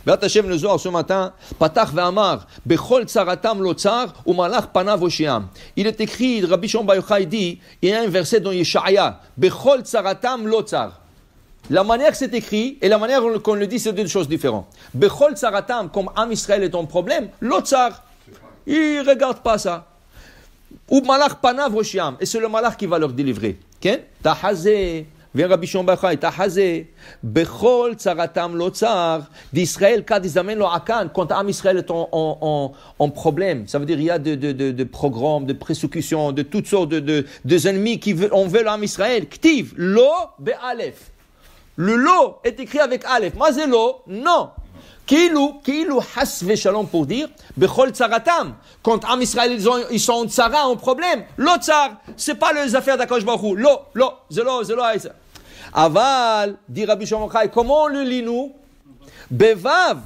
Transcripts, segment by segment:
Be'at Hashem le Zohar ce matin, Patach ve'amar, Bechol tsaratam lo tsar, umalach panav oshiam. Il est écrit, Rabbi Shimon Bar Yochai dit, il y a un verset dans Yeshaya, Bechol tsaratam lo tsar. La manière que c'est écrit et la manière qu'on le dit, c'est deux choses différentes. Bechol tsaratam, comme Am Israël est en problème, lo tsar. Il ne regarde pas ça. Ou malach panav oshiam. Et c'est le malach qui va leur délivrer. Okay? Tahazé. Vient Rabbi Shimon Bar Yochai, Tahazé, Bechol tsaratam lo tsar, d'Israël, quand ils amènent le Akan, quand Am Israël est en problème, ça veut dire il y a de programmes, de persécutions, de toutes sortes de ennemis qui veulent Am Israël. Ktiv, lo be'alef. Le lo est écrit avec Aleph. Mazé lo, non. Kilu has veshalom pour dire, Bechol tsaratam. Quand Am Israël, ils sont en tsara, en problème. Lo tsar, c'est pas les affaires d'Akadosh Baruch Hu. Lo, zelo, aïsa. Aval, dit Rabbi Shimon Bar Yochai, comment on le lit nous? Bevav.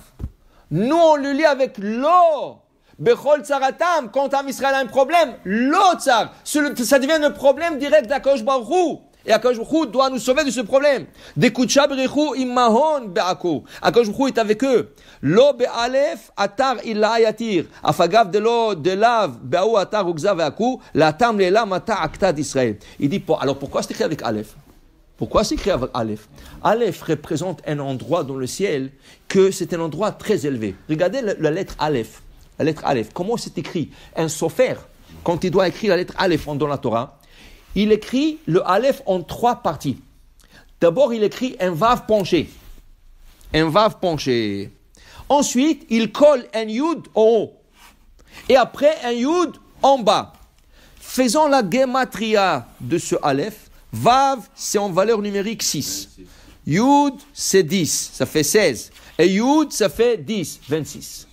Nous on le lit avec lo. Bechol tsaratam. Quand Am Israël a un problème, lo tsar. Ça devient le problème direct d'Akadosh Baruch Hu. Et Akadosh Baruch Hu doit nous sauver de ce problème. Dekutcha berichu imahon be'ako. Akadosh Baruch Hu est avec eux. Lo be'alef atar illa yatir. Afagav de lo de lav be'au atar ugza ve'aku. La tam le'la mata akta d'Israël. Il dit, alors pourquoi c'est écrit avec Aleph? Pourquoi c'est écrit avec Aleph? Aleph représente un endroit dans le ciel que c'est un endroit très élevé. Regardez la lettre Aleph. La lettre Aleph. Comment c'est écrit? Un sofer, quand il doit écrire la lettre Aleph dans la Torah, il écrit le Aleph en trois parties. D'abord, il écrit un vav penché. Un vav penché. Ensuite, il colle un yud en haut. Et après, un yud en bas. Faisons la gematria de ce Aleph. Vav, c'est en valeur numérique 6. Yud, c'est 10. Ça fait 16. Et yud, ça fait 10. 26.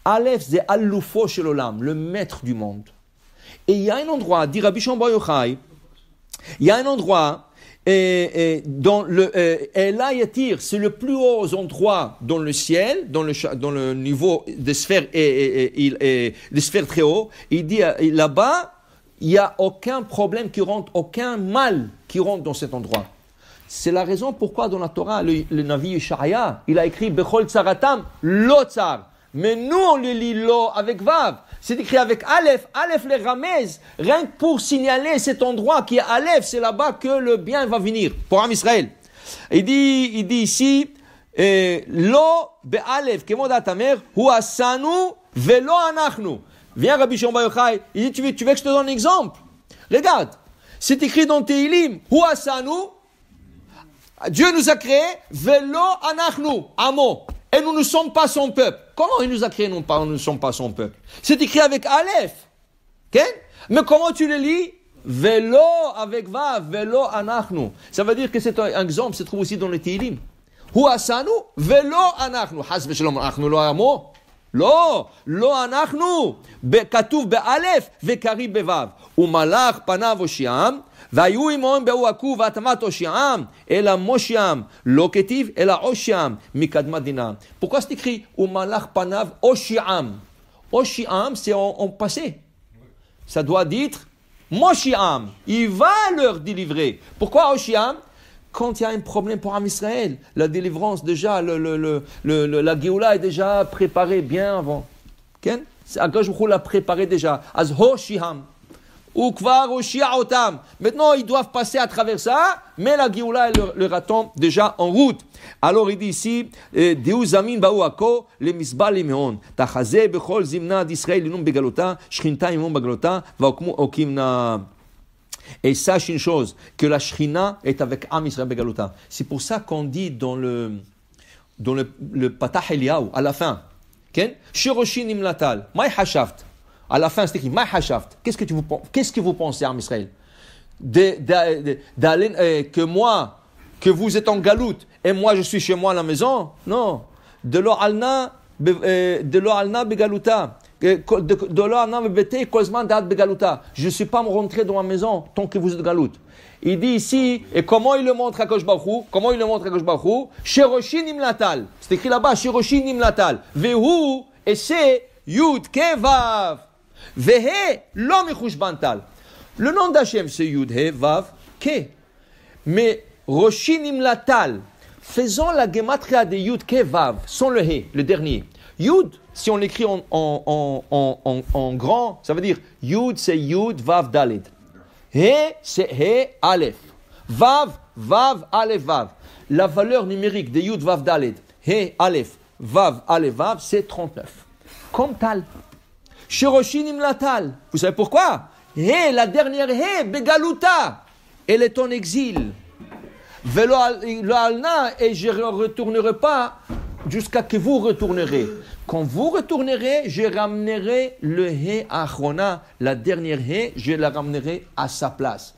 Aleph, c'est Al-Lufo Shel Olam, le maître du monde. Et il y a un endroit, dit Rabbi Shimon Bar Yochai, il y a un endroit dans le Ela Yatir, c'est le plus haut endroit dans le ciel, dans le niveau des sphères des sphères très haut. Il dit là-bas, il n'y a aucun problème qui rentre, aucun mal qui rentre dans cet endroit. C'est la raison pourquoi dans la Torah, le Navi Yeshaya, il a écrit Bechol tsaratam lo tsar. Mais nous on le lit lo avec vav. C'est écrit avec Aleph. Aleph les ramez, rien que pour signaler cet endroit qui est Aleph, c'est là-bas que le bien va venir pour Am Israël. Il dit ici, lo be'alef, kemoda tamer, hu asanu velo anachnu. Viens Rabbi Shimon Bar Yochai, il dit, tu veux que je te donne un exemple? Regarde, c'est écrit dans Tehilim, hu asanu, Dieu nous a créé, velo anachnu, amo. Et nous ne sommes pas son peuple. Comment il nous a créé, nous ne sommes pas son peuple? C'est écrit avec Aleph. Okay? Mais comment tu le lis? Velo avec Vav, velo anachnu. Ça veut dire que c'est un exemple, se trouve aussi dans le Tehilim. Hu asanu, velo anachnu. Has v'shalom anachnu lo amo. Lo anachnu. Katuv be'alef, ve'kari be'vav. Umalach panav oshiam. והיו עמהם באו עקו והתאמת הושיעם, אלא מושיעם, לא כתיב, אלא הושיעם, מקדמת דינם. Pourquoi c'est écrit, ומלך פניו הושיעם? הושיעם, c'est en passé. Ça doit dire, מושיעם, il va leur délivrer. Pourquoi הושיעם? Quand il y a un problème pour Am Israël, la délivrance déjà, la Géoula est déjà préparée bien avant. Akadosh Baruch Hu l'a préparé déjà. Az הושיעם. Ou kvar oshia otam. Maintenant, ils doivent passer à travers ça, mais la Géoula leur attend déjà en route. Alors, il dit ici, Deu zamin ba'u ako, le misbal imeon. Tachazeh bechol zimna d'Israël inum begalota, shchinta imum begalota, va'okmu okimna. Et sache une chose, que la Shechina est avec Am Israël begalota. C'est pour ça qu'on dit dans le Patah Eliyahu, à la fin, Shiroshin imlatal, mai hashaft. À la fin, c'est écrit, Ma hashaft. Qu'est-ce que vous pensez, Am Israël? Que moi, que vous êtes en galoute, et moi je suis chez moi à la maison? Non. De lo alna begaluta. De lo alna bebete kozman da'at begaluta. Je ne suis pas rentré dans ma maison tant que vous êtes galoute. Il dit ici, et comment il le montre à Akadosh Baruch Hu? Comment il le montre à Akadosh Baruch Hu? Shiroshin imlatal. C'est écrit là-bas, Shiroshin imlatal. Vehu, et c'est Yud Kevav. Vehe lo michushbantal. Le nom d'Hachem c'est Yud He Vav Ke. Mais Roshin Imlatal, Faisons la gematria de Yud Ke Vav, sans le He, le dernier. Yud, si on l'écrit en grand, ça veut dire Yud, c'est Yud, Vav, Dalet. He, c'est He, Aleph. Vav, Vav, Aleph, Vav. La valeur numérique de Yud, Vav, Dalet, He, Aleph, Vav, Aleph, Vav, c'est 39. Comme Tal. Shiroshinim la Tal. Vous savez pourquoi? He, la dernière He, Begaluta. Elle est en exil. Velo alna, et je ne retournerai pas jusqu'à que vous retournerez. Quand vous retournerez, je ramènerai le He Achrona, la dernière He, je la ramènerai à sa place.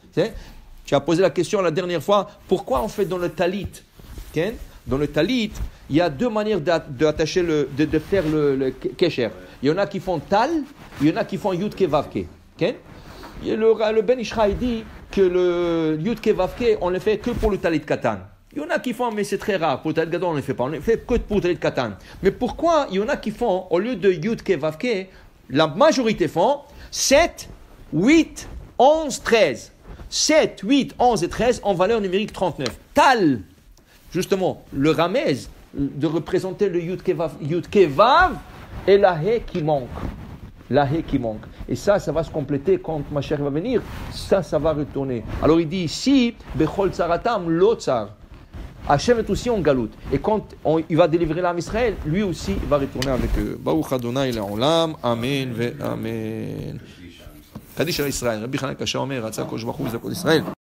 Tu as posé la question la dernière fois, pourquoi on fait dans le talit? Okay? Dans le talit, il y a deux manières d'attacher de faire le kesher. Il y en a qui font tal, il y en a qui font yud ke vav ke. Okay? Le Ben Ishraï dit que le yud ke vav ke, on ne le fait que pour le talit katan. Il y en a qui font, mais c'est très rare. Pour le talit gadol, on ne le fait pas. On ne le fait que pour le talit katan. Mais pourquoi il y en a qui font, au lieu de yud ke vav ke, la majorité font 7, 8, 11, 13. 7, 8, 11 et 13 en valeur numérique 39. Tal, justement, le ramez de représenter le yud ke vav et la he qui manque. La he qui manque. Et ça va se compléter quand Mashiach va venir. Ça va retourner. Alors il dit ici, Bechol Tzaratam Lotzar. Hachem est aussi en galoute. Et quand il va délivrer l'âme Israël, lui aussi, il va retourner avec eux. Baruch Adonai Le'olam. Amen ve Amen. קדיש על ישראל, רבי חנן קשה אומר, רצה הקדוש ברוך הוא וזכות ישראל.